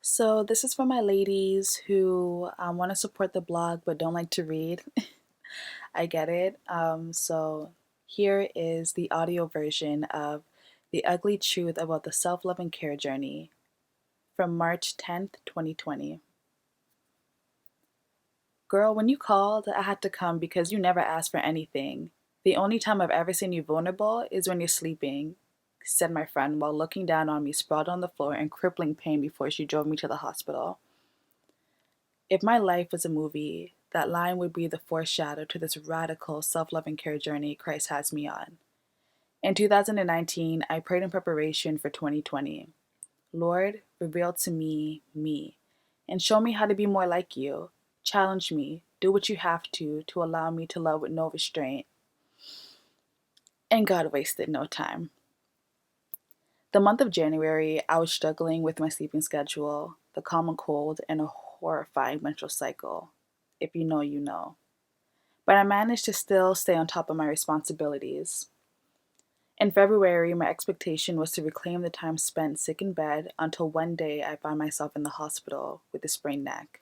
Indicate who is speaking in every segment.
Speaker 1: So, this is for my ladies who want to support the blog but don't like to read. I get it. So, here is the audio version of The Ugly Truth About the Self Love and Care Journey from March 10th, 2020. Girl, when you called, I had to come because you never asked for anything. The only time I've ever seen you vulnerable is when you're sleeping, said my friend while looking down on me sprawled on the floor in crippling pain before she drove me to the hospital. If my life was a movie, that line would be the foreshadow to this radical self loving care journey Christ has me on. In 2019, I prayed in preparation for 2020. Lord, reveal to me, and show me how to be more like you. Challenge me, do what you have to allow me to love with no restraint. And God wasted no time. The month of January, I was struggling with my sleeping schedule, the common cold, and a horrifying menstrual cycle. If you know, you know. But I managed to still stay on top of my responsibilities. In February, my expectation was to reclaim the time spent sick in bed until one day I found myself in the hospital with a sprained neck.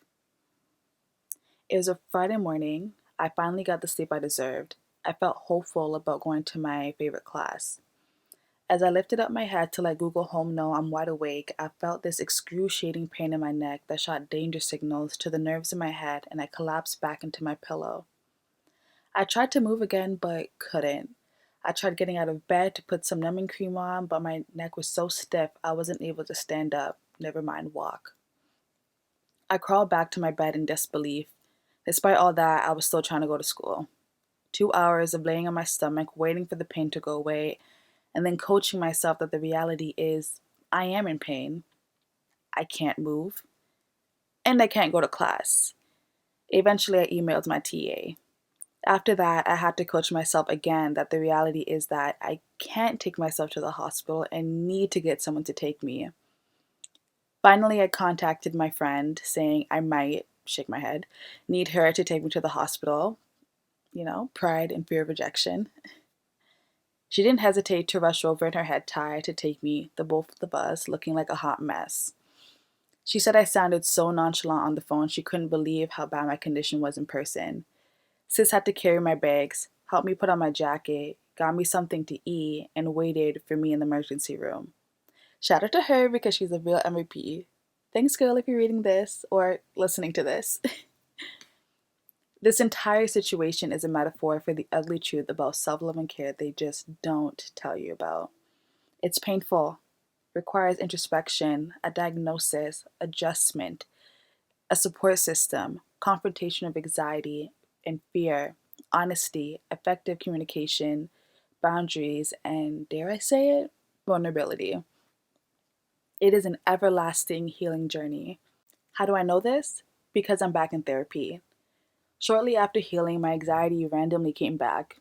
Speaker 1: It was a Friday morning. I finally got the sleep I deserved. I felt hopeful about going to my favorite class. As I lifted up my head to let Google Home know I'm wide awake, I felt this excruciating pain in my neck that shot danger signals to the nerves in my head, and I collapsed back into my pillow. I tried to move again, but couldn't. I tried getting out of bed to put some numbing cream on, but my neck was so stiff I wasn't able to stand up, never mind walk. I crawled back to my bed in disbelief. Despite all that, I was still trying to go to school. 2 hours of laying on my stomach, waiting for the pain to go away, and then coaching myself that the reality is I am in pain. I can't move, and I can't go to class. Eventually, I emailed my TA. After that, I had to coach myself again that the reality is that I can't take myself to the hospital and need to get someone to take me. Finally, I contacted my friend saying I might, shake my head, need her to take me to the hospital. Pride and fear of rejection. She didn't hesitate to rush over in her head tie to take me, the both of us looking like a hot mess. She said I sounded so nonchalant on the phone she couldn't believe how bad my condition was in person. Sis had to carry my bags, help me put on my jacket, got me something to eat, and waited for me in the emergency room. Shout out to her because she's a real MVP. Thanks, girl, if you're reading this or listening to this. This entire situation is a metaphor for the ugly truth about self love and care they just don't tell you about. It's painful, requires introspection, a diagnosis, adjustment, a support system, confrontation of anxiety and fear, honesty, effective communication, boundaries, and dare I say it, vulnerability. It is an everlasting healing journey. How do I know this? Because I'm back in therapy. Shortly after healing, my anxiety randomly came back.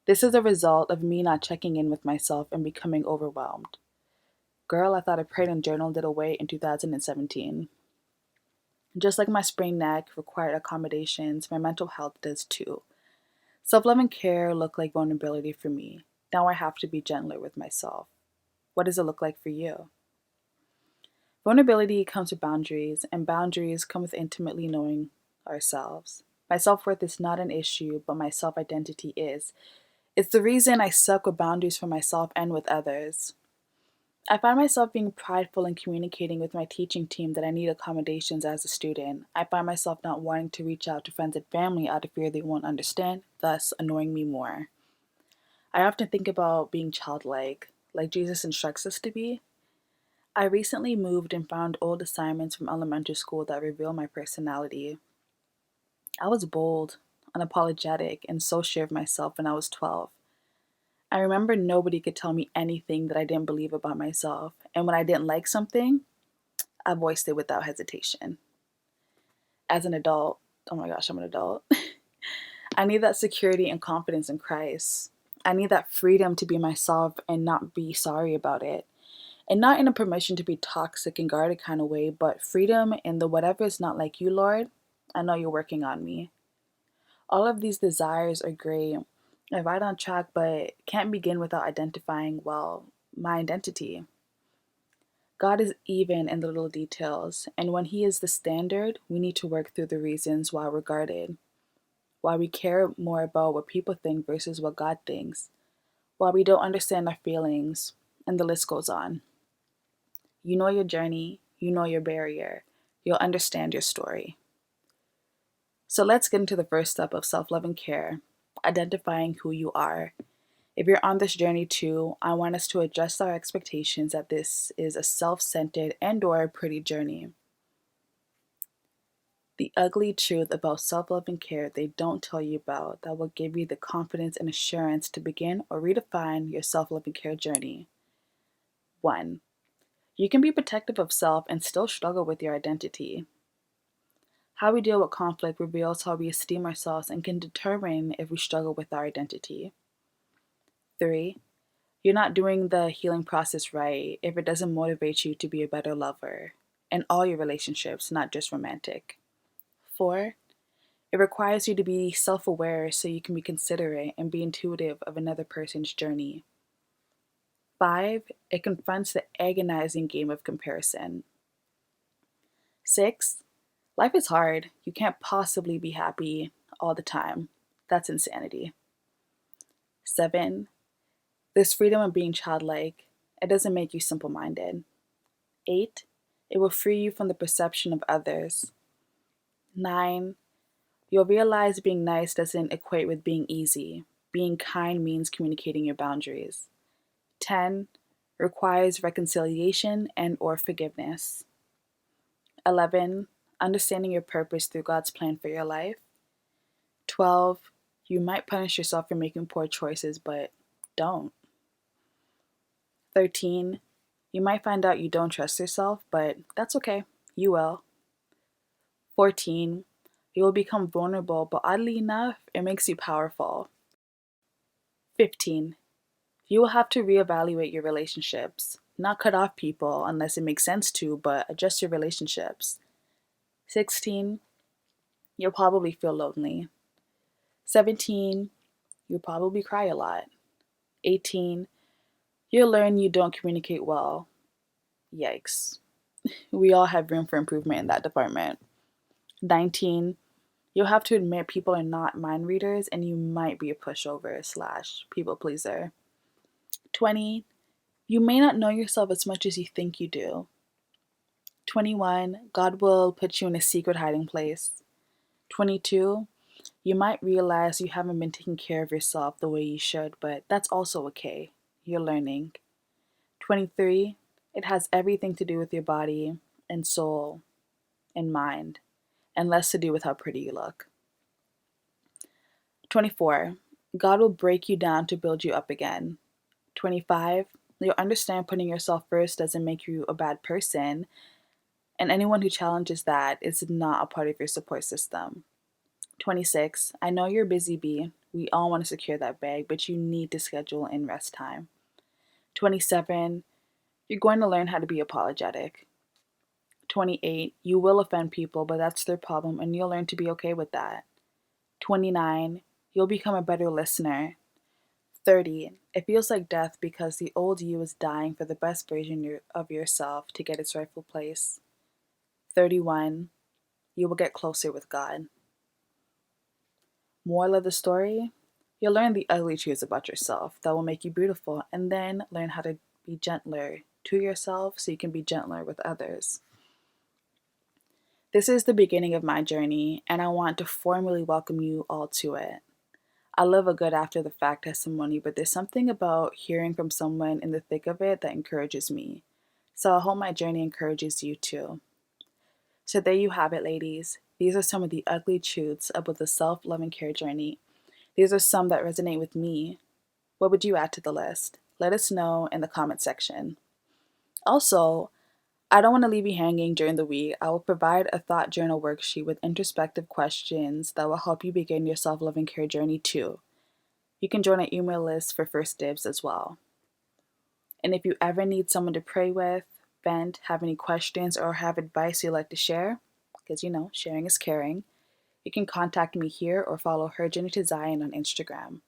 Speaker 1: This is a result of me not checking in with myself and becoming overwhelmed. Girl, I thought I prayed and journaled it away in 2017. Just like my sprained neck required accommodations, my mental health does too. Self love and care look like vulnerability for me. Now I have to be gentler with myself. What does it look like for you? Vulnerability comes with boundaries, and boundaries come with intimately knowing ourselves. My self worth is not an issue, but my self identity is. It's the reason I suck with boundaries for myself and with others. I find myself being prideful in communicating with my teaching team that I need accommodations as a student. I find myself not wanting to reach out to friends and family out of fear they won't understand, thus annoying me more. I often think about being childlike, like Jesus instructs us to be. I recently moved and found old assignments from elementary school that reveal my personality. I was bold, unapologetic, and so sure of myself when I was 12. I remember nobody could tell me anything that I didn't believe about myself, and when I didn't like something, I voiced it without hesitation. As an adult, oh my gosh, I'm an adult. I need that security and confidence in Christ. I need that freedom to be myself and not be sorry about it. And not in a permission to be toxic and guarded kind of way, but freedom in the whatever is not like you, Lord. I know you're working on me. All of these desires are great and right on track, but can't begin without identifying, well, my identity. God is even in the little details, and when He is the standard, we need to work through the reasons why we're guarded, why we care more about what people think versus what God thinks, why we don't understand our feelings, and the list goes on. You know your journey, you know your barrier, you'll understand your story. So let's get into the first step of self-love and care, identifying who you are. If you're on this journey too, I want us to adjust our expectations that this is a self-centered and/or a pretty journey. The ugly truth about self-love and care they don't tell you about that will give you the confidence and assurance to begin or redefine your self-love and care journey. 1. You can be protective of self and still struggle with your identity. How we deal with conflict reveals how we esteem ourselves and can determine if we struggle with our identity. 3. You're not doing the healing process right if it doesn't motivate you to be a better lover in all your relationships, not just romantic. 4. It requires you to be self-aware so you can be considerate and be intuitive of another person's journey. 5. It confronts the agonizing game of comparison. 6. Life is hard. You can't possibly be happy all the time. That's insanity. 7. This freedom of being childlike, it doesn't make you simple-minded. 8. It will free you from the perception of others. 9. You'll realize being nice doesn't equate with being easy. Being kind means communicating your boundaries. 10. Requires reconciliation and/or forgiveness. 11. Understanding your purpose through God's plan for your life. 12. You might punish yourself for making poor choices, but don't. 13. You might find out you don't trust yourself, but that's okay. You will. 14. You will become vulnerable, but oddly enough, it makes you powerful. 15. You will have to reevaluate your relationships. Not cut off people unless it makes sense to, but adjust your relationships. 16. You'll probably feel lonely. 17. You'll probably cry a lot. 18. You'll learn you don't communicate well. Yikes. We all have room for improvement in that department. 19. You'll have to admit people are not mind readers and you might be a pushover / people pleaser. 20. You may not know yourself as much as you think you do. 21. God will put you in a secret hiding place. 22. You might realize you haven't been taking care of yourself the way you should, but that's also okay. You're learning. 23. It has everything to do with your body and soul and mind, and less to do with how pretty you look. 24. God will break you down to build you up again. 25. You'll understand putting yourself first doesn't make you a bad person, and anyone who challenges that is not a part of your support system. 26. I know you're busy, bee. We all want to secure that bag, but you need to schedule in rest time. 27. You're going to learn how to be apologetic. 28. You will offend people, but that's their problem, and you'll learn to be okay with that. 29. You'll become a better listener. 30. It feels like death because the old you is dying for the best version of yourself to get its rightful place. 31. You will get closer with God. Moral of the story? You'll learn the ugly truths about yourself that will make you beautiful, and then learn how to be gentler to yourself so you can be gentler with others. This is the beginning of my journey, and I want to formally welcome you all to it. I love a good after the fact testimony, but there's something about hearing from someone in the thick of it that encourages me. So I hope my journey encourages you too. So there you have it, ladies. These are some of the ugly truths about the self-love and care journey. These are some that resonate with me. What would you add to the list? Let us know in the comment section. Also, I don't want to leave you hanging during the week. I will provide a thought journal worksheet with introspective questions that will help you begin your self-love and care journey too. You can join our email list for first dibs as well. And if you ever need someone to pray with, vent, have any questions, or have advice you'd like to share, because sharing is caring, you can contact me here or follow Her Journey to Zion on Instagram.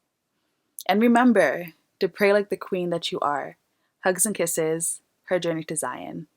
Speaker 1: And remember to pray like the queen that you are. Hugs and kisses, Her Journey to Zion.